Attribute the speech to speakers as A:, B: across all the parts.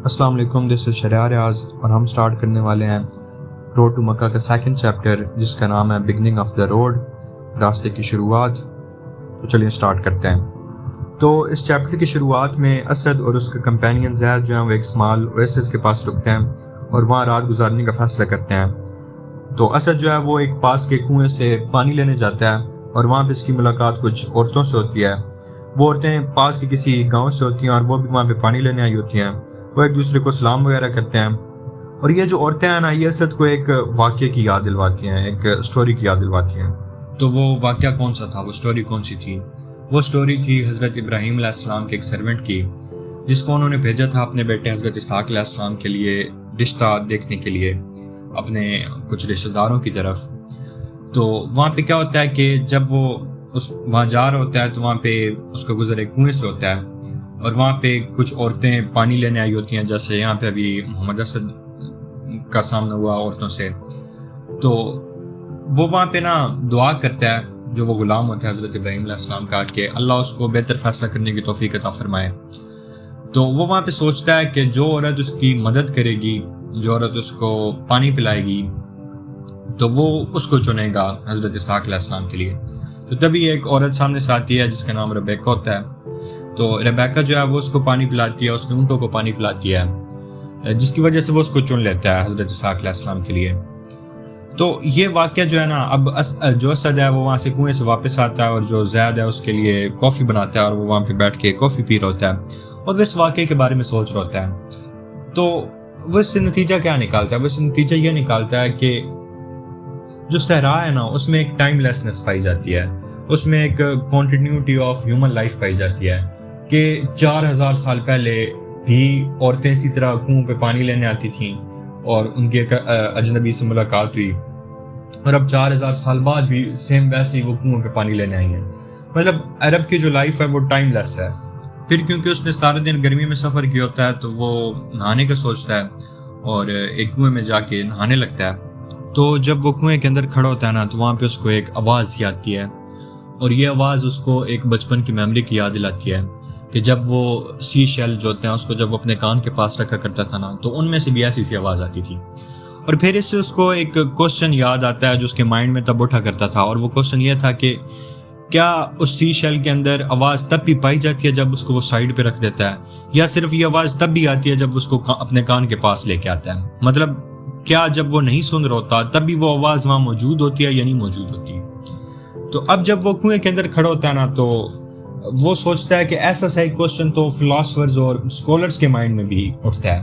A: السلام علیکم، دس از شریعہ ریاض اور ہم سٹارٹ کرنے والے ہیں روڈ ٹو مکہ کا سیکنڈ چیپٹر جس کا نام ہے بگننگ آف دا روڈ، راستے کی شروعات۔ تو چلیے سٹارٹ کرتے ہیں۔ تو اس چیپٹر کی شروعات میں اسد اور اس کا کمپینین زید جو ہیں وہ ایک اسمال اویسس کے پاس رکتے ہیں اور وہاں رات گزارنے کا فیصلہ کرتے ہیں۔ تو اسد جو ہے وہ ایک پاس کے کنویں سے پانی لینے جاتا ہے اور وہاں پہ اس کی ملاقات کچھ عورتوں سے ہوتی ہے۔ وہ عورتیں پاس کے کسی گاؤں سے ہوتی ہیں اور وہ بھی وہاں پہ پانی لینے آئی ہوتی ہیں۔ وہ ایک دوسرے کو سلام وغیرہ کرتے ہیں اور یہ جو عورتیں ہیں نا، یہ اسد کو ایک واقعے کی یاد دلواتی ہیں، ایک سٹوری کی یاد دلواتی ہیں۔ تو وہ واقعہ کون سا تھا، وہ سٹوری کون سی تھی؟ وہ سٹوری تھی حضرت ابراہیم علیہ السلام کے ایک سرونٹ کی، جس کو انہوں نے بھیجا تھا اپنے بیٹے حضرت اسحاق علیہ السلام کے لیے رشتہ دیکھنے کے لیے اپنے کچھ رشتہ داروں کی طرف۔ تو وہاں پہ کیا ہوتا ہے کہ جب وہ وہاں جا رہا ہوتا ہے تو وہاں پہ اس کا گزر ایک کنویں سے ہوتا ہے اور وہاں پہ کچھ عورتیں پانی لینے آئی ہوتی ہیں، جیسے یہاں پہ ابھی محمد اسد کا سامنا ہوا عورتوں سے۔ تو وہ وہاں پہ نا دعا کرتا ہے، جو وہ غلام ہوتا ہے حضرت ابراہیم علیہ السلام کا، کہ اللہ اس کو بہتر فیصلہ کرنے کی توفیق عطا فرمائے۔ تو وہ وہاں پہ سوچتا ہے کہ جو عورت اس کی مدد کرے گی، جو عورت اس کو پانی پلائے گی، تو وہ اس کو چنے گا حضرت اسحاق علیہ السلام کے لیے۔ تو تبھی ایک عورت سامنے سے آتی ہے جس کا نام ربیکہ ہوتا ہے۔ تو ریبیکا جو ہے وہ اس کو پانی پلاتی ہے، اس کے اونٹوں کو پانی پلاتی ہے، جس کی وجہ سے وہ اس کو چن لیتا ہے حضرت اسحاق علیہ السلام کے لیے۔ تو یہ واقعہ جو ہے نا، اب جو اسد ہے وہ وہاں سے کنویں سے واپس آتا ہے اور جو زید ہے اس کے لیے کافی بناتا ہے اور وہ وہاں پہ بیٹھ کے کافی پی رہا ہوتا ہے اور وہ اس واقعے کے بارے میں سوچ رہا ہوتا ہے۔ تو وہ اس سے نتیجہ کیا نکالتا ہے؟ وہ اس سے نتیجہ یہ نکالتا ہے کہ جو صحرا ہے نا، اس میں ایک ٹائم لیسنس پائی جاتی ہے، اس میں ایک کنٹینیوٹی آف ہیومن لائف پائی جاتی ہے کہ 4000 سال پہلے بھی عورتیں اسی طرح کنویں پہ پانی لینے آتی تھیں اور ان کے ایک اجنبی سے ملاقات ہوئی، اور اب 4000 سال بعد بھی سیم ویسے ہی وہ کنویں پہ پانی لینے آئی ہیں۔ مطلب عرب کی جو لائف ہے وہ ٹائم لیس ہے۔ پھر کیونکہ اس نے سارے دن گرمی میں سفر کیا ہوتا ہے تو وہ نہانے کا سوچتا ہے اور ایک کنویں میں جا کے نہانے لگتا ہے۔ تو جب وہ کنویں کے اندر کھڑا ہوتا ہے نا، تو وہاں پہ اس کو ایک آواز سی آتی ہے اور یہ آواز اس کو ایک بچپن کی میموری کی یاد دلاتی ہے کہ جب وہ سی شیل جو ہوتے ہیں اس کو جب اپنے کان کے پاس رکھا کرتا تھا نا، تو ان میں سے بھی ایسی سی آواز آتی تھی۔ اور پھر اس سے اس کو ایک کوسچن یاد آتا ہے جو اس کے مائنڈ میں تب اٹھا کرتا تھا، اور وہ کوسچن یہ تھا کہ کیا اس سی شیل کے اندر آواز تب بھی پائی جاتی ہے جب اس کو وہ سائڈ پہ رکھ دیتا ہے، یا صرف یہ آواز تب بھی آتی ہے جب اس کو اپنے کان کے پاس لے کے آتا ہے؟ مطلب کیا جب وہ نہیں سن رہا ہوتا تب بھی وہ آواز وہاں موجود ہوتی ہے یا نہیں موجود ہوتی؟ تو اب جب وہ کنویں کے اندر کھڑا ہوتا ہے نا، تو وہ سوچتا ہے کہ ایسا سا ایک کوسچن تو فلاسفرز اور اسکالرز کے مائنڈ میں بھی اٹھتا ہے،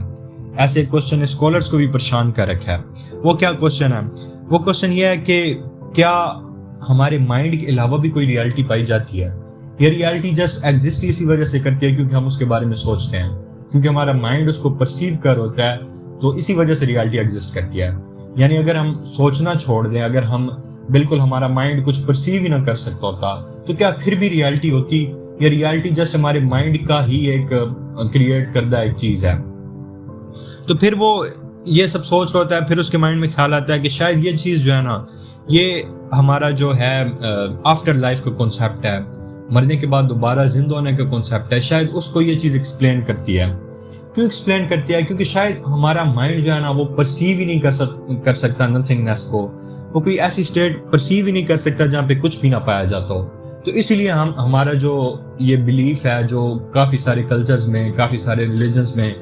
A: ایسے کوسچن اسکالرز کو بھی پریشان کر رکھا ہے۔ وہ کیا کوسچن ہے؟ وہ کوسچن یہ ہے کہ کیا ہمارے مائنڈ کے علاوہ بھی کوئی ریالٹی پائی جاتی ہے؟ یہ ریالٹی جسٹ ایگزسٹ اسی وجہ سے کرتی ہے کیونکہ ہم اس کے بارے میں سوچتے ہیں، کیونکہ ہمارا مائنڈ اس کو پرسیو کر ہوتا ہے، تو اسی وجہ سے ریالٹی ایگزسٹ کرتی ہے۔ یعنی اگر ہم سوچنا چھوڑ دیں، اگر ہم بالکل ہمارا مائنڈ کچھ پرسیو ہی نہ کر سکتا ہوتا، تو کیا پھر بھی ریالٹی ہوتی؟ یا ریالٹی جیسے ہمارے مائنڈ کا ہی ایک کریٹ کردہ ایک چیز ہے؟ تو پھر وہ یہ سب سوچ رہا ہوتا ہے، پھر اس کے مائنڈ میں خیال آتا ہے کہ شاید یہ چیز جو ہے نا، یہ ہمارا جو ہے آفٹر لائف کا کنسیپٹ ہے، مرنے کے بعد دوبارہ زندہ ہونے کا کنسیپٹ ہے، شاید اس کو یہ چیز ایکسپلین کرتی ہے۔ کیوں ایکسپلین کرتی ہے؟ کیونکہ شاید ہمارا مائنڈ جو ہے نا وہ پرسیو ہی نہیں کر سکتا نتھنگنیس کو، وہ کوئی ایسی اسٹیٹ پرسیو ہی نہیں کر سکتا جہاں پہ کچھ بھی نہ پایا جاتا ہو۔ تو اسی لیے ہمارا جو یہ بلیف ہے، جو کافی سارے کلچرز میں، کافی سارے ریلیجنز میں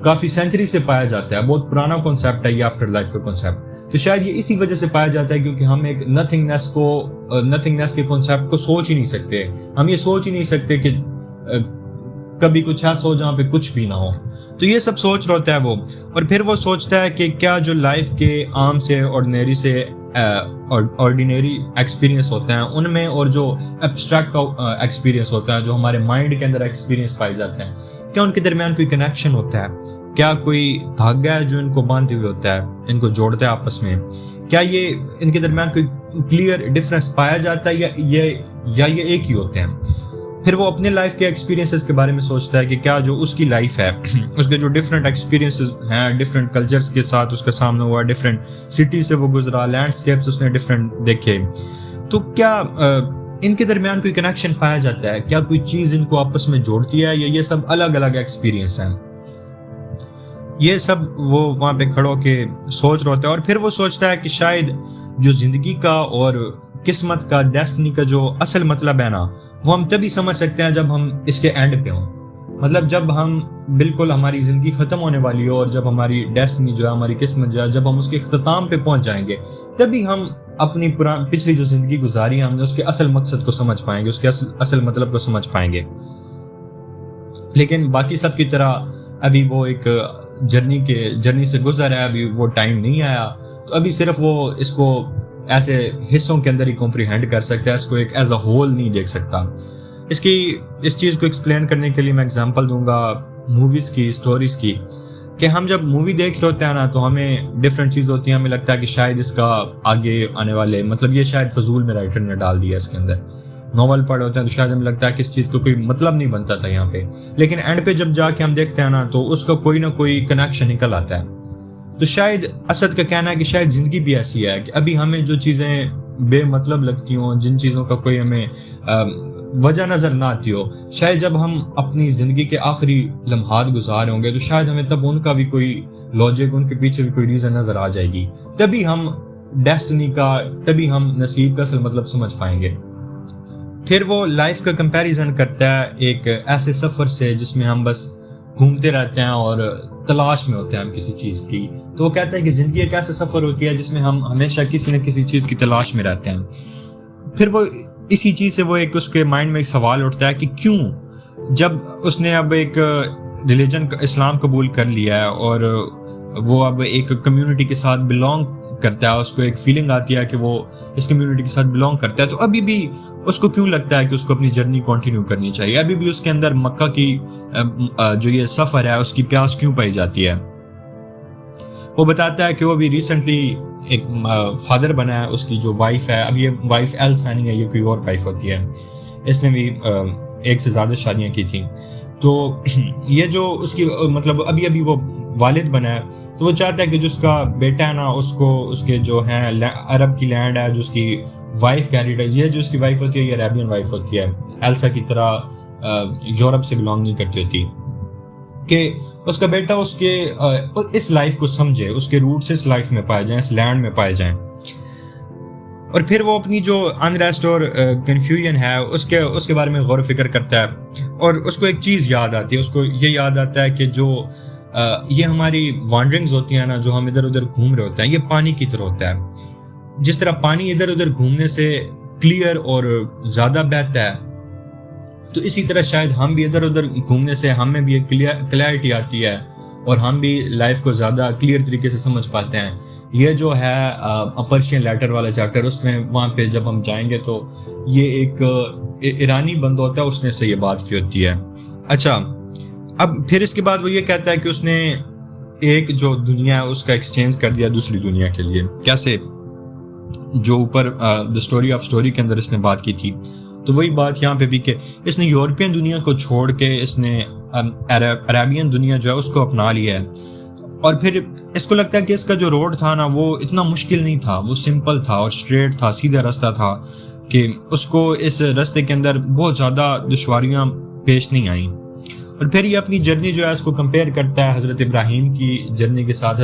A: کافی سینچری سے پایا جاتا ہے، بہت پرانا کنسیپٹ ہے یہ آفٹر لائف کا کنسیپٹ، تو شاید یہ اسی وجہ سے پایا جاتا ہے کیونکہ ہم ایک نتھنگنیس کے کنسیپٹ کو سوچ ہی نہیں سکتے۔ ہم یہ سوچ ہی نہیں سکتے کہ کبھی کچھ ایسا ہو جہاں پہ کچھ بھی نہ ہو۔ تو یہ سب سوچ رہا ہوتا ہے وہ، اور پھر وہ سوچتا ہے کہ کیا جو لائف کے عام سے آرڈینری ایکسپیرینس ہوتے ہیں ان میں، اور جو ایبسٹریکٹ ایکسپیرینس ہوتا ہے جو ہمارے مائنڈ کے اندر ایکسپیرینس پائے جاتے ہیں، کیا ان کے درمیان کوئی کنیکشن ہوتا ہے؟ کیا کوئی دھاگا ہے جو ان کو باندھے ہوئے ہوتا ہے، ان کو جوڑتا ہے آپس میں؟ کیا یہ ان کے درمیان کوئی کلیئر ڈفرینس پایا جاتا ہے یا یہ ایک ہی ہوتے ہیں؟ پھر وہ اپنے لائف کے ایکسپیرینسز کے بارے میں سوچتا ہے کہ کیا جو اس کی لائف ہے، اس کے جو ڈفرینٹ ایکسپیرینسز ہیں، ڈفرینٹ کلچرز کے ساتھ اس کا سامنا ہوا، ڈفرینٹ سٹی سے وہ گزرا، لینڈسکیپس اس نے ڈفرینٹ دیکھے، تو کیا ان کے درمیان کوئی کنیکشن پایا جاتا ہے؟ کیا کوئی چیز ان کو آپس میں جوڑتی ہے، یا یہ سب الگ الگ ایکسپیرینس ہیں؟ یہ سب وہ وہاں پہ کھڑو کے سوچ رہا ہوتا ہے، اور پھر وہ سوچتا ہے کہ شاید جو زندگی کا اور قسمت کا، ڈیسٹنی کا جو اصل مطلب ہے نا، وہ ہم تبھی سمجھ سکتے ہیں جب ہم اس کے اینڈ پہ ہوں. مطلب جب ہم بالکل ہماری زندگی ختم ہونے والی ہو، اور جب ہماری ڈیسٹنی جو ہے، ہماری قسمت جو ہے، جب ہم اس کے اختتام پہ پہنچ جائیں گے، تبھی ہم اپنی پچھلی جو زندگی گزاری ہے، ہم اس کے اصل مقصد کو سمجھ پائیں گے، اس کے اصل مطلب کو سمجھ پائیں گے. لیکن باقی سب کی طرح ابھی وہ ایک جرنی سے گزر ہے، ابھی وہ ٹائم نہیں آیا، تو ابھی صرف وہ اس کو ایسے حصوں کے اندر ہی کمپریہینڈ کر سکتا ہے، اس کو ایک ایز اے ہول نہیں دیکھ سکتا. اس چیز کو ایکسپلین کرنے کے لیے میں اگزامپل دوں گا موویز کی، سٹوریز کی، کہ ہم جب مووی دیکھ رہے ہوتے ہیں نا، تو ہمیں ڈفرینٹ چیز ہوتی ہیں، ہمیں لگتا ہے کہ شاید اس کا آگے آنے والے مطلب یہ شاید فضول میں رائٹر نے ڈال دیا اس کے اندر. ناول پڑھے ہوتے ہیں تو شاید ہمیں لگتا ہے کہ اس چیز کو کوئی مطلب نہیں بنتا تھا یہاں پہ، لیکن اینڈ پہ جب جا کے ہم دیکھتے ہیں نا، تو اس کا کوئی نہ کوئی کنیکشن نکل آتا ہے. تو شاید اسد کا کہنا ہے کہ شاید زندگی بھی ایسی ہے کہ ابھی ہمیں جو چیزیں بے مطلب لگتی ہوں، جن چیزوں کا کوئی ہمیں وجہ نظر نہ آتی ہو، شاید جب ہم اپنی زندگی کے آخری لمحات گزار ہوں گے، تو شاید ہمیں تب ان کا بھی کوئی لاجک، ان کے پیچھے بھی کوئی ریزن نظر آ جائے گی. تبھی ہم ڈیسٹنی کا، تبھی ہم نصیب کا اصل مطلب سمجھ پائیں گے. پھر وہ لائف کا کمپیریزن کرتا ہے ایک ایسے سفر سے جس میں ہم بس گھومتے رہتے ہیں اور تلاش میں ہوتے ہیں ہم کسی چیز کی. تو وہ کہتا ہے کہ زندگی ایک ایسا سفر ہوتی ہے جس میں ہم ہمیشہ کسی نہ کسی چیز کی تلاش میں رہتے ہیں. پھر وہ اسی چیز سے وہ ایک اس کے مائنڈ میں ایک سوال اٹھتا ہے کہ کیوں، جب اس نے اب ایک ریلیجن اسلام قبول کر لیا ہے، اور وہ اب ایک کمیونٹی کے ساتھ بلونگ کرتا ہے، اس کو ایک فیلنگ آتی ہے کہ وہ اس کمیونٹی کے ساتھ بلونگ کرتا ہے، تو ابھی بھی اس کو کیوں لگتا ہے کہ اس کو اپنی جرنی کنٹینیو کرنی چاہیے؟ ابھی بھی اس کے اندر مکہ کی جو یہ سفر ہے، اس کی پیاس کیوں پائی جاتی ہے؟ وہ بتاتا ہے کہ وہ بھی ریسنٹلی ایک فادر بنا ہے، اس کی جو وائف ہے، اب یہ وائف ایل ثانی ہے، یہ کوئی اور وائف ہوتی ہے، اس نے بھی ایک سے زیادہ شادیاں کی تھیں. تو یہ جو اس کی مطلب ابھی وہ والد بنا ہے، تو وہ چاہتا ہے کہ جو اس کا بیٹا ہے نا، اس کو اس کے جو ہیں عرب کی لینڈ ہے، جو اس کی وائف کیریڈ ہے، یہ جو اس کی وائف ہوتی ہے، یہ عربین وائف ہوتی ہے، ایلسا کی طرح یورپ سے بلانگ نہیں کرتی ہوتی، کہ اس کا بیٹا اس کے اس لائف کو سمجھے، اس کے روٹس اس لائف میں پائے جائیں، اس لینڈ میں پائے جائیں. اور پھر وہ اپنی جو انریسٹ اور کنفیوژن ہے، اس کے بارے میں غور و فکر کرتا ہے، اور اس کو ایک چیز یاد آتی ہے، اس کو یہ یاد آتا ہے کہ جو یہ ہماری وانڈرنگز ہوتی ہیں نا، جو ہم ادھر ادھر گھوم رہے ہوتے ہیں، یہ پانی کی طرح ہوتا ہے. جس طرح پانی ادھر ادھر گھومنے سے کلیئر اور زیادہ بہتا ہے، تو اسی طرح شاید ہم بھی ادھر ادھر گھومنے سے ہمیں بھی ایک کلیئرٹی آتی ہے، اور ہم بھی لائف کو زیادہ کلیئر طریقے سے سمجھ پاتے ہیں. یہ جو ہے پرشین لیٹر والا چیپٹر، اس میں وہاں پہ جب ہم جائیں گے تو یہ ایک ایرانی بندہ ہوتا ہے، اس نے سے یہ بات کی ہوتی ہے. اچھا، اب پھر اس کے بعد وہ یہ کہتا ہے کہ اس نے ایک جو دنیا ہے اس کا ایکسچینج کر دیا دوسری دنیا کے لیے. کیسے؟ جو اوپر دا اسٹوری آف اسٹوری کے اندر اس نے بات کی تھی، تو وہی بات یہاں پہ بھی کہ اس نے یورپین دنیا کو چھوڑ کے اس نے عربین دنیا جو ہے اس کو اپنا لیا ہے. اور پھر اس کو لگتا ہے کہ اس کا جو روڈ تھا نا، وہ اتنا مشکل نہیں تھا، وہ سمپل تھا اور اسٹریٹ تھا، سیدھا راستہ تھا، کہ اس کو اس راستے کے اندر بہت زیادہ دشواریاں پیش نہیں آئیں. اور پھر یہ اپنی جرنی جو ہے اس کو کمپیئر کرتا ہے حضرت ابراہیم کی جرنی کے ساتھ.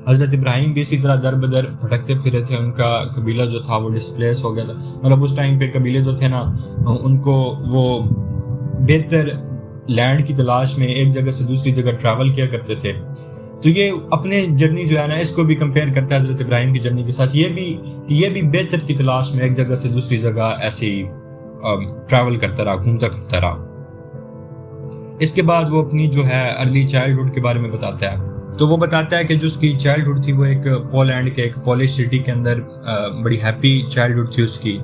A: حضرت ابراہیم بھی اسی طرح در بدر بھٹکتے پھرے تھے، ان کا قبیلہ جو تھا وہ ڈسپلیس ہو گیا تھا. مطلب اس ٹائم پہ قبیلے جو تھے نا، ان کو وہ بہتر لینڈ کی تلاش میں ایک جگہ سے دوسری جگہ ٹریول کیا کرتے تھے. تو یہ اپنے جرنی جو ہے نا، اس کو بھی کمپیئر کرتا ہے حضرت ابراہیم کی جرنی کے ساتھ. یہ بھی بہتر کی تلاش میں ایک جگہ سے دوسری جگہ ایسے ہی ٹریول کرتا رہا، گھومتا پھرتا رہا. اس کے بعد وہ اپنی جو ہے ارلی چائلڈہڈ کے بارے میں بتاتا ہے. تو وہ بتاتا ہے کہ جو اس کی چائلڈہڈ تھی وہ ایک پولینڈ کے ایک پولش سٹی کے اندر بڑی ہیپی چائلڈہڈ تھی اس کی.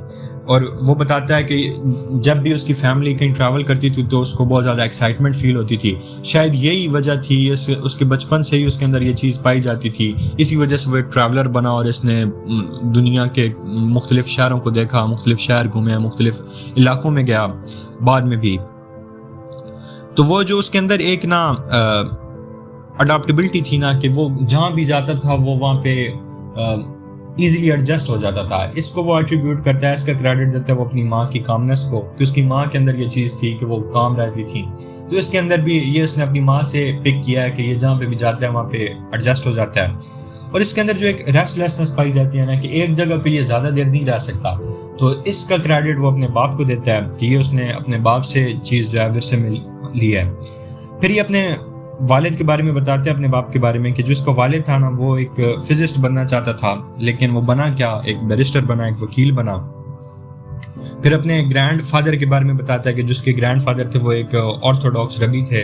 A: اور وہ بتاتا ہے کہ جب بھی اس کی فیملی کہیں ٹریول کرتی تھی تو اس کو بہت زیادہ ایکسائٹمنٹ فیل ہوتی تھی. شاید یہی وجہ تھی، اس کے بچپن سے ہی اس کے اندر یہ چیز پائی جاتی تھی. اسی وجہ سے وہ ایک ٹریولر بنا اور اس نے دنیا کے مختلف شہروں کو دیکھا، مختلف شہر گھومے، مختلف علاقوں میں گیا بعد میں بھی. تو وہ جو اس کے اندر ایک نا اڈاپٹیبلٹی تھی نا، کہ وہ جہاں بھی جاتا تھا وہ وہاں پہ ایزیلی ایڈجسٹ ہو جاتا تھا. اس کو وہ ایٹریبیوٹ کرتا ہے، اس کا کریڈٹ دیتا ہے وہ اپنی ماں کی کامنس کو، کہ اس کی ماں کے اندر یہ چیز تھی کہ وہ کام رہتی تھی. تو اس کے اندر بھی یہ اس نے اپنی ماں سے پک کیا ہے کہ یہ جہاں پہ بھی جاتا ہے وہاں پہ ایڈجسٹ ہو جاتا ہے. اور اس کے اندر جو ایک ریسٹلیسنس پائی جاتی ہے نا کہ ایک جگہ پہ یہ زیادہ دیر نہیں رہ سکتا, تو اس کا کریڈٹ وہ اپنے باپ کو دیتا ہے کہ یہ اس نے اپنے باپ سے چیز جو ہے ورثے میں لی ہے. پھر یہ اپنے والد کے بارے میں بتاتے ہیں, اپنے باپ کے بارے میں, کہ جو اس کا والد تھا نا وہ ایک فزسٹ بننا چاہتا تھا, لیکن وہ بنا کیا, ایک بیرسٹر بنا, ایک وکیل بنا. پھر اپنے گرینڈ فادر کے بارے میں بتاتا ہے کہ جس کے گرینڈ فادر تھے وہ ایک آرتھوڈاکس ربی تھے.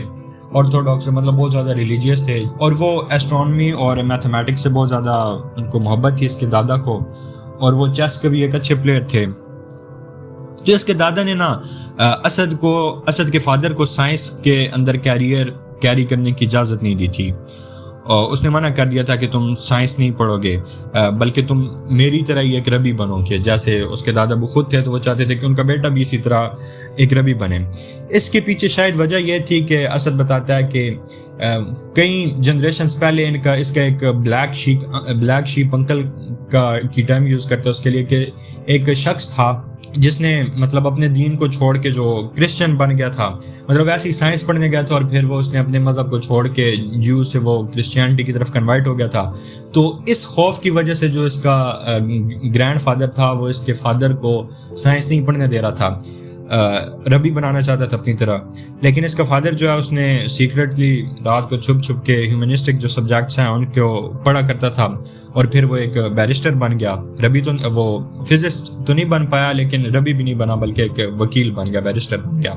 A: آرتھوڈاکس مطلب بہت زیادہ ریلیجیس تھے, اور وہ ایسٹرونومی اور میتھمیٹکس سے بہت زیادہ ان کو محبت تھی اس کے دادا کو, اور وہ چیس کے بھی ایک اچھے پلیئر تھے. تو اس کے دادا نے نا اسد کے فادر کو سائنس کے اندر کیریئر کیری کرنے کی اجازت نہیں دی تھی. اس نے منع کر دیا تھا کہ تم سائنس نہیں پڑھو گے, بلکہ تم میری طرح ہی ایک ربی بنو گے. جیسے اس کے دادا ابو خود تھے تو وہ چاہتے تھے کہ ان کا بیٹا بھی اسی طرح ایک ربی بنے. اس کے پیچھے شاید وجہ یہ تھی کہ اسد بتاتا ہے کہ کئی جنریشنز پہلے اس کا ایک بلیک شیپ انکل کی ٹرم یوز کرتا ہے اس کے لیے, کہ ایک شخص تھا جس نے مطلب اپنے دین کو چھوڑ کے جو کرسچن بن گیا تھا, مطلب ایسی سائنس پڑھنے گیا تھا, اور پھر وہ اس نے اپنے مذہب کو چھوڑ کے جیو سے وہ کرسچینٹی کی طرف کنورٹ ہو گیا تھا. تو اس خوف کی وجہ سے جو اس کا گرینڈ فادر تھا وہ اس کے فادر کو سائنس نہیں پڑھنے دے رہا تھا, ربی بنانا چاہتا تھا اپنی طرح. لیکن اس کا فادر جو ہے اس نے سیکرٹلی رات کو چھپ کے ہیومنسٹک جو سبجیکٹس ہیں ان کو پڑھا کرتا تھا, اور پھر وہ ایک بیرسٹر بن گیا. ربی تو وہ فزسٹ تو نہیں بن پایا, لیکن ربی بھی نہیں بنا بلکہ ایک وکیل بن گیا, بیرسٹر بن گیا.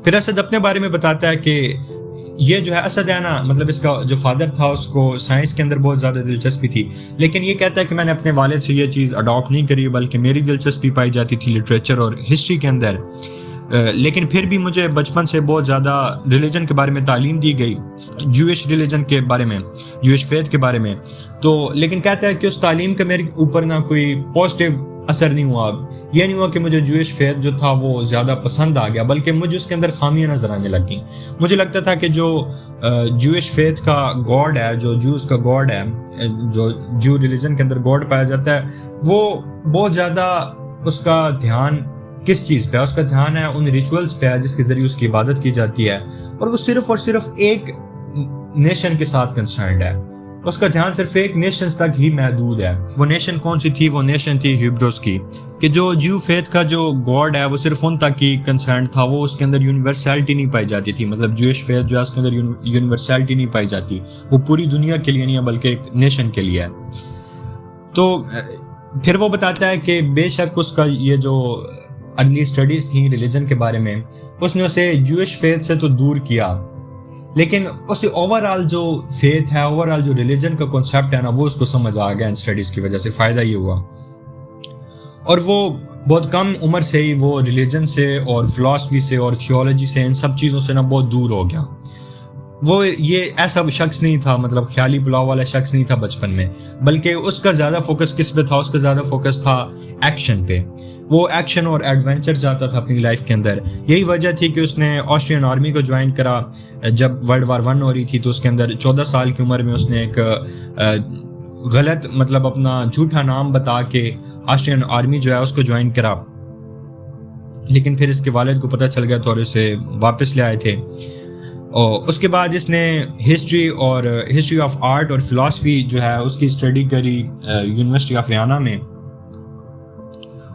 A: پھر اسد اپنے بارے میں بتاتا ہے کہ یہ جو ہے اسد ہے نا, مطلب اس کا جو فادر تھا اس کو سائنس کے اندر بہت زیادہ دلچسپی تھی, لیکن یہ کہتا ہے کہ میں نے اپنے والد سے یہ چیز اڈاپٹ نہیں کری, بلکہ میری دلچسپی پائی جاتی تھی لٹریچر اور ہسٹری کے اندر. لیکن پھر بھی مجھے بچپن سے بہت زیادہ ریلیجن کے بارے میں تعلیم دی گئی, جوئش ریلیجن کے بارے میں, جوئش فیتھ کے بارے میں. تو لیکن کہتا ہے کہ اس تعلیم کا میرے اوپر نہ کوئی پازیٹیو اثر نہیں ہوا. یہ نہیں ہوا کہ مجھے جوئش فیتھ جو تھا وہ زیادہ پسند آ گیا, بلکہ مجھے اس کے اندر خامیاں نظر آنے لگیں. مجھے لگتا تھا کہ جو جوئش فیتھ کا گاڈ ہے, جو جوز کا گاڈ ہے, جو جو ریلیجن کے اندر گاڈ پایا جاتا ہے, وہ بہت زیادہ اس کا دھیان کس چیز پہ ہے, اس کا دھیان ہے ان ریچولز پہ ہے جس کے ذریعے اس کی عبادت کی جاتی ہے, اور وہ صرف اور صرف ایک نیشن کے ساتھ کنسرنڈ ہے. اس کا دھیان صرف ایک نیشنز تک ہی محدود ہے. وہ نیشن کون سی تھی؟ وہ نیشن تھی ہیبروز کی. کہ جو جیو فیتھ کا جو گاڈ ہے وہ صرف ان تک ہی کنسرنڈ تھا, وہ اس کے اندر یونیورسلٹی نہیں پائی جاتی تھی. مطلب جوئش فیتھ جو ہے اس کے اندر یونیورسلٹی نہیں پائی جاتی, وہ پوری دنیا کے لیے نہیں ہے بلکہ ایک نیشن کے لیے ہے. تو پھر وہ بتاتا ہے کہ بے شک اس کا یہ جو ارلی اسٹڈیز تھیں ریلیجن کے بارے میں, اس نے اسے جوئش فیتھ سے تو دور کیا, لیکن اسے اوورآل جو فیتھ ہے, اوورآل جو ریلیجن کا کنسیپٹ ہے نا, وہ اس کو سمجھ آ گیا ان اسٹڈیز کی وجہ سے. فائدہ یہ ہوا, اور وہ بہت کم عمر سے ہی وہ ریلیجن سے اور فلاسفی سے اور تھیولوجی سے, ان سب چیزوں سے نا بہت دور ہو گیا. وہ یہ ایسا شخص نہیں تھا, مطلب خیالی پلاؤ والا شخص نہیں تھا بچپن میں, بلکہ اس کا زیادہ فوکس کس پہ تھا؟ اس کا زیادہ فوکس تھا ایکشن پہ. وہ ایکشن اور ایڈونچر چاہتا تھا اپنی لائف کے اندر. یہی وجہ تھی کہ اس نے آسٹرین آرمی کو جوائن کرا جب ورلڈ وار 1 ہو رہی تھی. تو اس کے اندر 14 سال کی عمر میں اس نے ایک غلط مطلب اپنا جھوٹا نام بتا کے آسٹرین آرمی جو ہے اس کو جوائن کرا, لیکن پھر اس کے والد کو پتہ چل گیا تو اسے واپس لے آئے تھے. اور اس کے بعد اس نے ہسٹری آف آرٹ اور فلاسفی جو ہے اس کی اسٹڈی کری یونیورسٹی آف ویانا میں.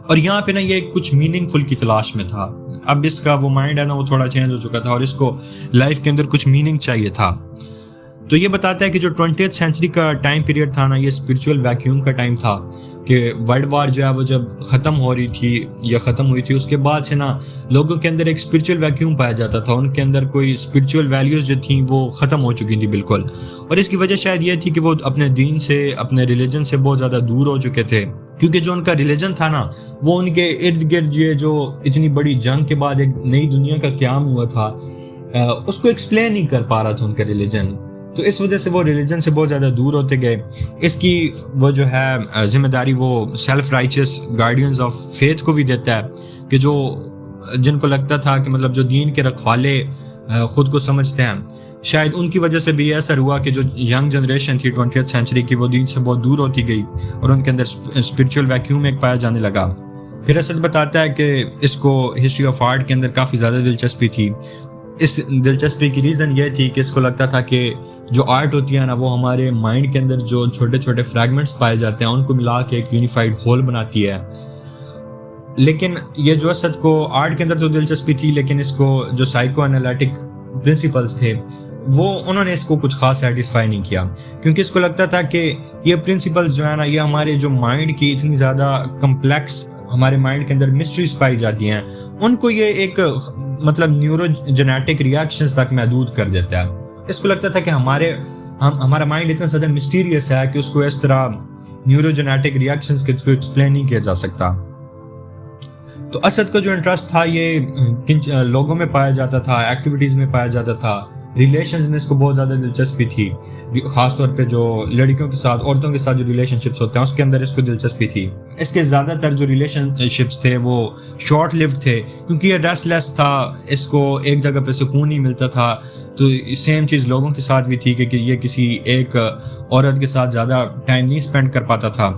A: اور یہاں پہ نا یہ کچھ میننگ فل کی تلاش میں تھا. اب اس کا وہ مائنڈ ہے نا وہ تھوڑا چینج ہو چکا تھا, اور اس کو لائف کے اندر کچھ میننگ چاہیے تھا. تو یہ بتاتا ہے کہ جو 20th سینچری کا ٹائم پیریڈ تھا نا, یہ اسپرچول ویکیوم کا ٹائم تھا. کہ ورلڈ وار جو ہے وہ جب ختم ہو رہی تھی یا ختم ہوئی تھی, اس کے بعد سے نا لوگوں کے اندر ایک اسپرچول ویکیوم پایا جاتا تھا. ان کے اندر کوئی اسپرچول ویلیوز جو تھیں وہ ختم ہو چکی تھیں بالکل. اور اس کی وجہ شاید یہ تھی کہ وہ اپنے دین سے, اپنے ریلیجن سے بہت زیادہ دور ہو چکے تھے, کیونکہ جو ان کا ریلیجن تھا نا وہ ان کے ارد گرد یہ جو اتنی بڑی جنگ کے بعد ایک نئی دنیا کا قیام ہوا تھا, اس کو ایکسپلین نہیں کر پا رہا تھا ان کا ریلیجن. تو اس وجہ سے وہ ریلیجن سے بہت زیادہ دور ہوتے گئے. اس کی وہ جو ہے ذمہ داری وہ سیلف رائچس گارڈینز آف فیتھ کو بھی دیتا ہے, کہ جو جن کو لگتا تھا کہ مطلب جو دین کے رکھوالے خود کو سمجھتے ہیں, شاید ان کی وجہ سے بھی ایسا ہوا کہ جو ینگ جنریشن تھی 20th سینچری کی, وہ دین سے بہت دور ہوتی گئی اور ان کے اندر اسپرچول ویکیوم ایک پایا جانے لگا. پھر اسد بتاتا ہے کہ اس کو ہسٹری آف آرٹ کے اندر کافی زیادہ دلچسپی تھی. اس دلچسپی کی ریزن یہ تھی کہ اس کو لگتا تھا کہ جو آرٹ ہوتی ہے نا وہ ہمارے مائنڈ کے اندر جو چھوٹے چھوٹے فریگمنٹس پائے جاتے ہیں ان کو ملا کے ایک یونیفائڈ ہول بناتی ہے. لیکن یہ جو اسد کو آرٹ کے اندر تو دلچسپی تھی لیکن اس کو جو سائیکو انالیٹک پرنسپلز تھے وہ انہوں نے اس کو کچھ خاص سیٹسفائی نہیں کیا, کیونکہ اس کو لگتا تھا کہ یہ پرنسپلز جو ہے نا یہ ہمارے جو مائنڈ کی اتنی زیادہ کمپلیکس ہمارے مائنڈ کے اندر مسٹریز پائی جاتی ہیں ان کو یہ ایک مطلب نیورو جینیٹک ریاکشنز تک محدود کر دیتا ہے. اس کو لگتا تھا کہ ہمارا مائنڈ اتنا زیادہ مسٹیریس ہے کہ اس کو اس طرح نیورو جینیٹک ریاکشنز کے تھرو ایکسپلین نہیں کیا جا سکتا. تو اسد کا جو انٹرسٹ تھا یہ لوگوں میں پایا جاتا تھا, ایکٹیویٹیز میں پایا جاتا تا, ریلیشنز میں اس کو بہت زیادہ دلچسپی تھی, خاص طور پہ جو لڑکیوں کے ساتھ عورتوں کے ساتھ جو ریلیشن شپس ہوتے ہیں اس کے اندر اس کو دلچسپی تھی. اس کے زیادہ تر جو ریلیشن شپس تھے وہ شارٹ لیوڈ تھے کیونکہ یہ ریسٹ لیس تھا, اس کو ایک جگہ پہ سکون نہیں ملتا تھا. تو سیم چیز لوگوں کے ساتھ بھی تھی کہ یہ کسی ایک عورت کے ساتھ زیادہ ٹائم نہیں اسپینڈ کر پاتا تھا.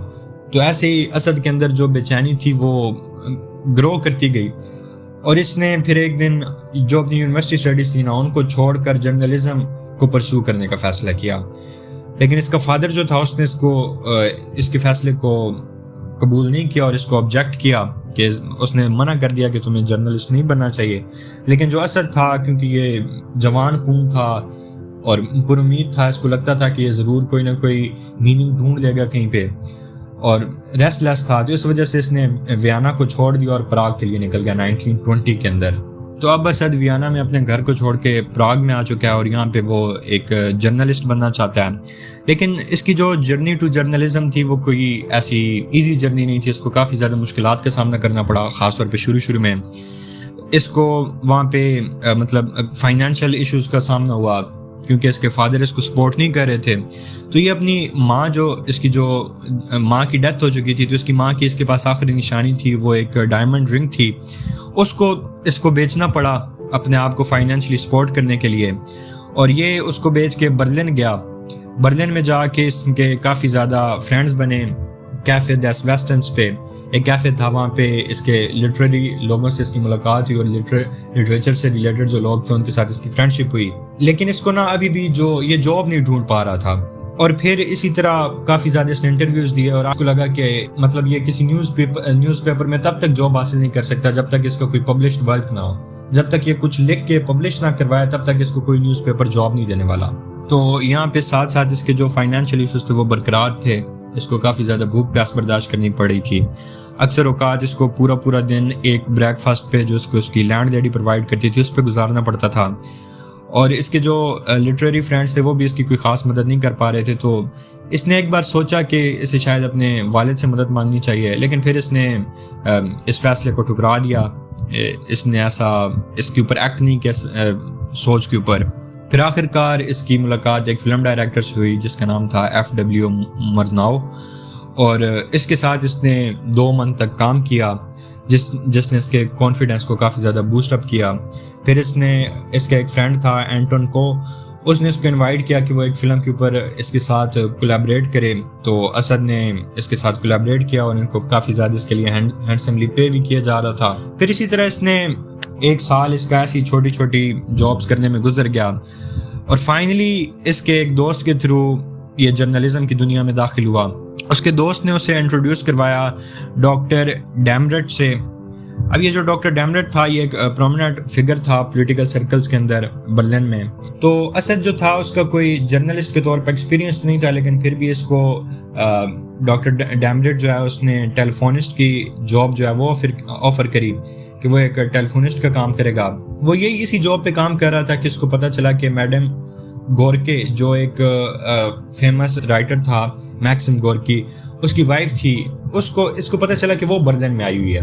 A: تو ایسے ہی اسد کے اندر جو بے چینی تھی وہ گرو کرتی گئی اور اس نے پھر ایک دن جو اپنی یونیورسٹی اسٹڈیز تھی نا ان کو چھوڑ کر جرنلزم کو پرسو کرنے کا فیصلہ کیا. لیکن اس کا فادر جو تھا اس نے اس کے فیصلے کو قبول نہیں کیا اور اس کو آبجیکٹ کیا کہ اس نے منع کر دیا کہ تمہیں جرنلسٹ نہیں بننا چاہیے. لیکن جو اسد تھا کیونکہ یہ جوان خون تھا اور پر امید تھا, اس کو لگتا تھا کہ یہ ضرور کوئی نہ کوئی میننگ ڈھونڈ لے گا کہیں پہ اور ریسٹ لیس تھا, تو اس وجہ سے اس نے ویانا کو چھوڑ دیا اور پراگ کے لیے نکل گیا 1920 کے اندر. تو اب اسد ویانا میں اپنے گھر کو چھوڑ کے پراگ میں آ چکا ہے اور یہاں پہ وہ ایک جرنلسٹ بننا چاہتا ہے. لیکن اس کی جو جرنی ٹو جرنلزم تھی وہ کوئی ایسی ایزی جرنی نہیں تھی, اس کو کافی زیادہ مشکلات کا سامنا کرنا پڑا. خاص طور پہ شروع میں اس کو وہاں پہ مطلب فائنینشیل ایشوز کا سامنا ہوا کیونکہ اس کے فادر اس کو سپورٹ نہیں کر رہے تھے. تو یہ اپنی ماں اس کی جو ماں کی ڈیتھ ہو چکی تھی تو اس کی ماں کی اس کے پاس آخری نشانی تھی وہ ایک ڈائمنڈ رنگ تھی, اس کو بیچنا پڑا اپنے آپ کو فائنینشلی سپورٹ کرنے کے لیے. اور یہ اس کو بیچ کے برلن گیا. برلن میں جا کے اس کے کافی زیادہ فرینڈز بنے. کیفے دیس ویسٹرنس پہ ایک کیفے تھا, وہاں پہ اس کے لٹریری لوگوں سے اس کی ملاقات ہوئی اور لٹریچر سے ریلیٹڈ جو لوگ تھے ان کے ساتھ اس کی فرینڈشپ ہوئی. لیکن اس کو نا ابھی بھی جو یہ جاب نہیں ڈھونڈ پا رہا تھا. اور پھر اسی طرح کافی زیادہ اس نے انٹرویوز دیے اور آپ کو لگا کہ مطلب یہ کسی نیوز پیپر میں تب تک جاب حاصل نہیں کر سکتا جب تک اس کا کوئی پبلشڈ ورک نہ ہو. جب تک یہ کچھ لکھ کے پبلش نہ کروائے تب تک اس کو کوئی نیوز پیپر جاب نہیں دینے والا. تو یہاں پہ ساتھ ساتھ اس کے جو فائنینشیل ایشوز تھے وہ برقرار تھے. اس کو کافی زیادہ بھوک پیاس برداشت کرنی پڑی تھی. اکثر اوقات اس کو پورا دن ایک بریک فاسٹ پہ جو اس کی لینڈ لیڈی پرووائڈ کرتی تھی اس پہ گزارنا پڑتا تھا. اور اس کے جو لٹریری فرینڈس تھے وہ بھی اس کی کوئی خاص مدد نہیں کر پا رہے تھے. تو اس نے ایک بار سوچا کہ اسے شاید اپنے والد سے مدد مانگنی چاہیے, لیکن پھر اس نے اس فیصلے کو ٹھکرا دیا. اس نے ایسا اس کے اوپر ایکٹ نہیں کیا سوچ کے اوپر. پھر آخر کار اس کی ملاقات ایک فلم ڈائریکٹر سے ہوئی جس کا نام تھا FW مرناؤ, اور اس کے ساتھ اس نے 2 منتھ تک کام کیا جس نے اس کے کانفیڈنس کو کافی زیادہ بوسٹ اپ کیا. پھر اس کا ایک فرینڈ تھا اینٹون کو, اس نے اس کو انوائٹ کیا کہ وہ ایک فلم کے اوپر اس کے ساتھ کولیبریٹ کرے. تو اسد نے اس کے ساتھ کولیبریٹ کیا اور ان کو کافی زیادہ اس کے لیے ہینڈسملی پے بھی کیا جا رہا تھا. پھر اسی طرح اس نے 1 سال اس کا ایسی چھوٹی جابس کرنے میں گزر گیا اور فائنلی اس کے ایک دوست کے تھرو یہ جرنلزم کی دنیا میں داخل ہوا. اس کے دوست نے اسے انٹروڈیوس کروایا ڈاکٹر ڈیمرٹ سے. اب یہ جو ڈاکٹر ڈیمرٹ تھا یہ ایک پرومیننٹ فگر تھا پولیٹیکل سرکلز کے اندر برلن میں. تو اسد جو تھا اس کا کوئی جرنلسٹ کے طور پر ایکسپیرینس نہیں تھا, لیکن پھر بھی اس کو ڈاکٹر ڈیمرٹ جو ہے اس نے ٹیلیفونسٹ کی جاب جو ہے وہ آفر کری کہ وہ ایک ٹیلیفونسٹ کا کام کرے گا. وہ اسی جاب پہ کام کر رہا تھا کہ اس کو پتہ چلا کہ میڈم گورکے جو ایک فیمس رائٹر تھا میکسم گورکی, اس کی وائف تھی, اس کو پتہ چلا کہ وہ برلن میں آئی ہوئی ہے.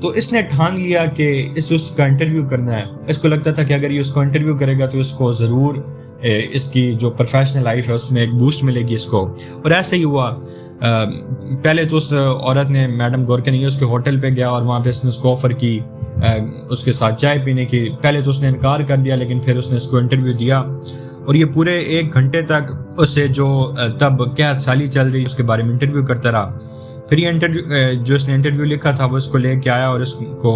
A: تو اس نے ٹھان لیا کہ اس کا انٹرویو کرنا ہے. اس کو لگتا تھا کہ اگر یہ اس کو انٹرویو کرے گا تو اس کو ضرور اس کی جو پروفیشنل لائف ہے اس میں ایک بوسٹ ملے گی اس کو. اور ایسا ہی ہوا. پہلے تو اس عورت نے میڈم گورکے نے اس کے ہوٹل پہ گیا اور وہاں پہ اس نے اس کو آفر کی اس کے ساتھ چائے پینے کی. پہلے تو اس نے انکار کر دیا لیکن پھر اس نے اس کو انٹرویو دیا اور یہ پورے 1 گھنٹے تک اسے جو تب قحط سالی چل رہی اس کے بارے میں انٹرویو کرتا رہا. پھر یہ انٹرویو جو اس نے انٹرویو لکھا تھا وہ اس کو لے کے آیا اور اس کو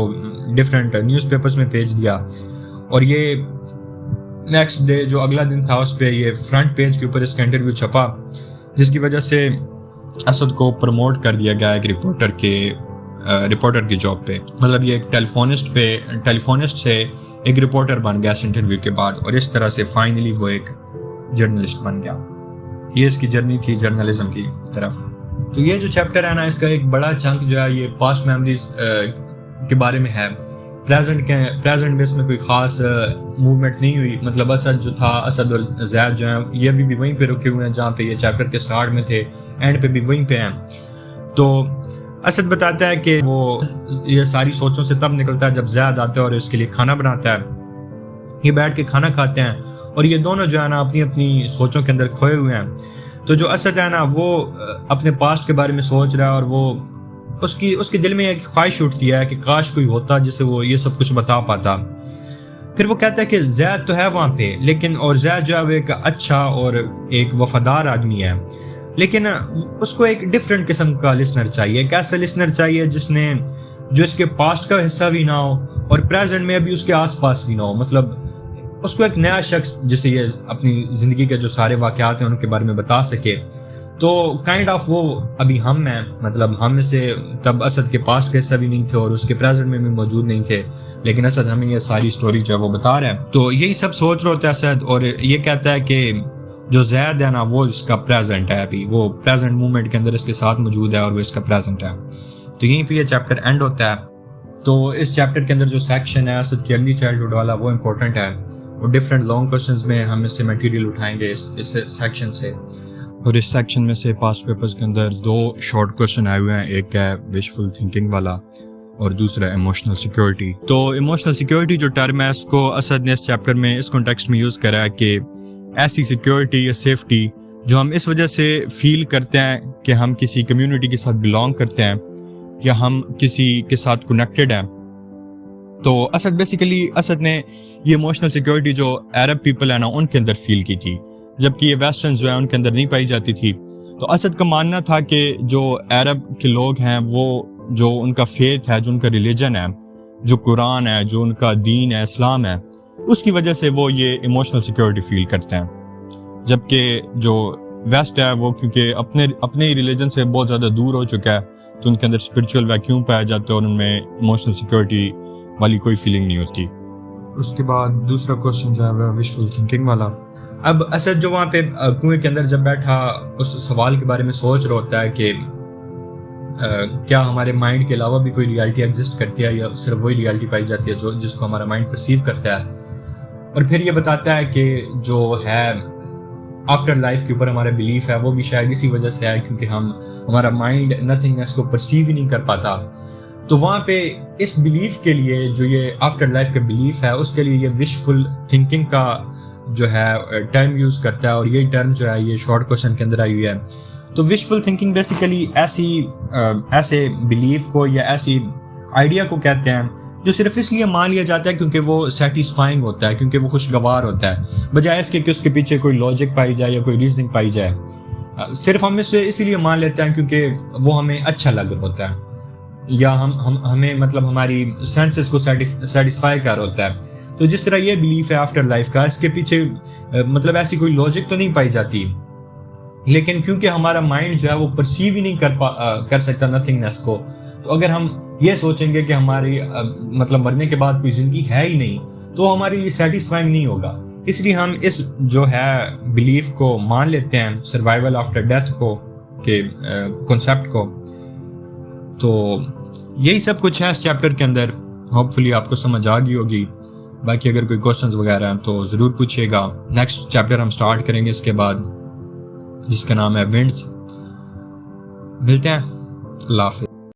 A: ڈفرینٹ نیوز پیپرز میں بھیج دیا، اور یہ نیکسٹ ڈے جو اگلا دن تھا اس پہ یہ فرنٹ پیج کے اوپر اس کا انٹرویو چھپا، جس کی وجہ سے اسد کو پروموٹ کر دیا گیا ایک رپورٹر کی جاب پہ. مطلب یہ ایک ٹیلیفونسٹ سے ایک رپورٹر بن گیا اس انٹرویو کے بعد، اور اس طرح سے فائنلی وہ ایک جرنلسٹ بن گیا. یہ اس کی جرنی تھی جرنلزم کی طرف. تو یہ جو چیپٹر ہے نا، اس کا ایک بڑا چنک جو ہے یہ پاسٹ میموریز کے بارے میں ہے. پریزنٹ میں اس میں کوئی خاص موومنٹ نہیں ہوئی. مطلب اسد جو تھا، اسد اور زید جو ہیں یہ بھی وہیں پہ رکے ہوئے ہیں جہاں پہ یہ چیپٹر کے سٹارٹ میں تھے، اینڈ پہ بھی وہیں پہ ہیں. تو اسد بتاتا ہے کہ وہ یہ ساری سوچوں سے تب نکلتا ہے جب زید آتا ہے اور اس کے لیے کھانا بناتا ہے. یہ بیٹھ کے کھانا کھاتے ہیں اور یہ دونوں جو ہے نا اپنی اپنی سوچوں کے اندر کھوئے ہوئے ہیں. تو جو اسد ہے نا وہ اپنے پاسٹ کے بارے میں سوچ رہا ہے، اور وہ اس کے دل میں ایک خواہش اٹھتی ہے کہ کاش کوئی ہوتا جسے وہ یہ سب کچھ بتا پاتا. پھر وہ کہتا ہے کہ زید تو ہے وہاں پہ، لیکن اور زید جو ہے وہ ایک اچھا اور ایک وفادار آدمی ہے، لیکن اس کو ایک ڈفرینٹ قسم کا لسنر چاہیے. ایک ایسا لسنر چاہیے جو اس کے پاسٹ کا حصہ بھی نہ ہو اور پریزنٹ میں ابھی اس کے آس پاس بھی نہ ہو. مطلب اس کو ایک نیا شخص جسے یہ اپنی زندگی کے جو سارے واقعات ہیں ان کے بارے میں بتا سکے. تو کائنڈ آف وہ ابھی ہم ہیں، مطلب ہم میں سے تب اسد کے پاسٹ کا حصہ بھی نہیں تھے اور اس کے پریزنٹ میں بھی موجود نہیں تھے، لیکن اسد ہمیں یہ ساری سٹوری جو ہے وہ بتا رہا ہے. تو یہی سب سوچ رہا ہوتا ہے اسد، اور یہ کہتا ہے کہ جو زید ہے نا وہ اس کا پریزنٹ ہے، ابھی وہ پریزنٹ مومنٹ کے اندر اس کے ساتھ موجود ہے اور وہ اس کا پریزنٹ ہے. تو یہیں پہ یہ چیپٹر اینڈ ہوتا ہے. تو اس چیپٹر کے اندر جو سیکشن ہے اسد کی ارلی چائلڈہڈ والا وہ امپورٹنٹ ہے، اور ڈفرینٹ لانگ کوسچنز میں ہم اس سے مٹیریل اٹھائیں گے اس سیکشن سے. اور اس سیکشن میں سے پاسٹ پیپرز کے اندر 2 شارٹ کوسچن آئے ہوئے ہیں، ایک ہے وشفل تھنکنگ والا اور دوسرا ایموشنل سیکیورٹی. تو ایموشنل سیکیورٹی جو ٹرم ہے اس کو اسد نے اس چیپٹر میں اس کانٹیکسٹ میں یوز کرا ہے کہ ایسی سیکیورٹی یا سیفٹی جو ہم اس وجہ سے فیل کرتے ہیں کہ ہم کسی کمیونٹی کے ساتھ بلانگ کرتے ہیں یا ہم کسی کے ساتھ کنیکٹڈ ہیں. تو اسد نے یہ ایموشنل سیکیورٹی جو عرب پیپل ہے نا ان کے اندر فیل کی تھی، جبکہ یہ ویسٹرن جو ہے ان کے اندر نہیں پائی جاتی تھی. تو اسد کا ماننا تھا کہ جو عرب کے لوگ ہیں وہ جو ان کا فیتھ ہے، جو ان کا ریلیجن ہے، جو قرآن ہے، جو ان کا دین ہے، اسلام ہے، اس کی وجہ سے وہ یہ ایموشنل سیکیورٹی فیل کرتے ہیں. جبکہ جو ویسٹ ہے وہ کیونکہ اپنے ہی ریلیجن سے بہت زیادہ دور ہو چکا ہے، تو ان کے اندر اسپرچول ویکیوم پایا جاتا ہے اور ان میں ایموشنل سیکیورٹی والی کوئی فیلنگ نہیں ہوتی. اس کے بعد دوسرا کوسچن جو ہے وہ وشفل تھنکنگ والا. اب اسد جو وہاں پہ کنویں کے اندر جب بیٹھا اس سوال کے بارے میں سوچ رہا ہوتا ہے کہ کیا ہمارے مائنڈ کے علاوہ بھی کوئی ریالٹی ایگزسٹ کرتی ہے یا صرف وہی ریالٹی پائی جاتی ہے جس کو ہمارا مائنڈ پرسیو کرتا ہے. اور پھر یہ بتاتا ہے کہ جو ہے آفٹر لائف کے اوپر ہمارا بلیف ہے وہ بھی شاید اسی وجہ سے ہے کیونکہ ہمارا مائنڈ نتھنگنس کو پرسیو ہی نہیں کر پاتا. تو وہاں پہ اس بلیف کے لیے جو یہ آفٹر لائف کا بلیف ہے اس کے لیے یہ وشفل تھنکنگ کا جو ہے ٹرم یوز کرتا ہے، اور یہ ٹرم جو ہے یہ شارٹ کوسچن کے اندر آئی ہوئی ہے. تو وشفل تھنکنگ بیسیکلی ایسے بلیف کو یا ایسی آئیڈیا کو کہتے ہیں جو صرف اس لیے مان لیا جاتا ہے کیونکہ وہ سیٹسفائنگ ہوتا ہے، کیونکہ وہ خوشگوار ہوتا ہے، بجائے اس کے کہ اس کے پیچھے کوئی لاجک پائی جائے یا کوئی ریزننگ پائی جائے. صرف ہم اسے اسی لیے مان لیتے ہیں کیونکہ وہ ہمیں اچھا لگ رہا ہوتا ہے یا ہمیں مطلب ہماری سینسز کو سیٹسفائی کر ہوتا ہے. تو جس طرح یہ بلیف ہے آفٹر لائف کا، اس کے پیچھے مطلب ایسی کوئی لاجک تو نہیں پائی جاتی، لیکن کیونکہ ہمارا مائنڈ جو ہے وہ پرسیو ہی نہیں کر سکتا نتھنگنس کو، تو اگر ہم یہ سوچیں گے کہ ہماری مطلب مرنے کے بعد کوئی زندگی ہے ہی نہیں تو ہمارے لیے سیٹسفائنگ نہیں ہوگا. اس لیے ہم اس جو ہے بلیف کو مان لیتے ہیں، سروائیول آفٹر ڈیتھ کو کہ کنسیپٹ کو. تو یہی سب کچھ ہے اس چیپٹر کے اندر. ہوپ فلی آپ کو سمجھ آ گئی ہوگی. باقی اگر کوئی کوشچنز وغیرہ ہیں تو ضرور پوچھیے گا. نیکسٹ چیپٹر ہم سٹارٹ کریں گے اس کے بعد، جس کا نام ہے ونڈز. ملتے ہیں. اللہ حافظ.